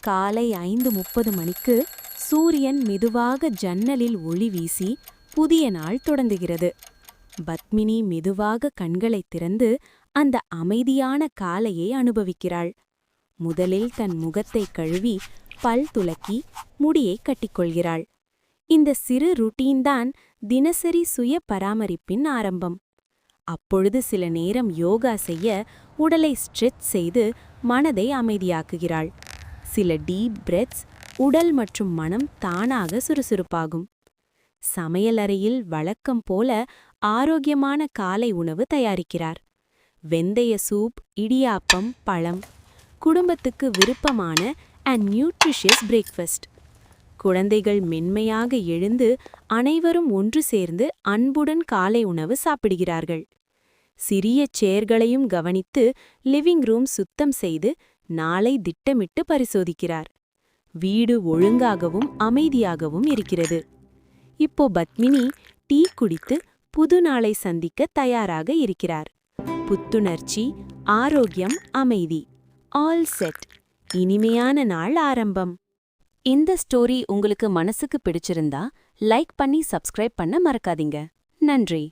காலை 5:30 மணிக்கு சூரியன் மெதுவாக ஜன்னலில் ஒளி வீசி புதிய நாள் தொடங்குகிறது. பத்மினி மெதுவாக கண்களைத் திறந்து அந்த அமைதியான காலையை அனுபவிக்கிறாள். முதலில் தன் முகத்தைக் கழுவி பல் துலக்கி முடியைக் கட்டிக்கொள்கிறாள். இந்த சிறு ருட்டீன்தான் தினசரி சுய பராமரிப்பின் ஆரம்பம். அப்பொழுது சில நேரம் யோகா செய்ய உடலை ஸ்ட்ரெச் செய்து மனதை அமைதியாக்குகிறாள். சில டீப் பிரெத்ஸ் உடல் மற்றும் மனம் தானாக சுறுசுறுப்பாகும். சமையலறையில் வழக்கம் போல ஆரோக்கியமான காலை உணவு தயாரிக்கிறார். வெந்தய சூப், இடியாப்பம், பழம். குடும்பத்துக்கு விருப்பமான அண்ட் நியூட்ரிஷியஸ் பிரேக்ஃபாஸ்ட். குழந்தைகள் மென்மையாக எழுந்து அனைவரும் ஒன்று சேர்ந்து அன்புடன் காலை உணவு சாப்பிடுகிறார்கள். சிறிய சேர்களையும் கவனித்து லிவிங் ரூம் சுத்தம் செய்து நாளை திட்டமிட்டு பரிசோதிக்கிறார். வீடு ஒழுங்காகவும் அமைதியாகவும் இருக்கிறது. இப்போ பத்மினி டீ குடித்து புது நாளை சந்திக்க தயாராக இருக்கிறார். புத்துணர்ச்சி, ஆரோக்கியம், அமைதி, ஆல் செட். இனிமையான நாள் ஆரம்பம். இந்த ஸ்டோரி உங்களுக்கு மனசுக்கு பிடிச்சிருந்தா லைக் பண்ணி சப்ஸ்கிரைப் பண்ண மறக்காதீங்க. நன்றி.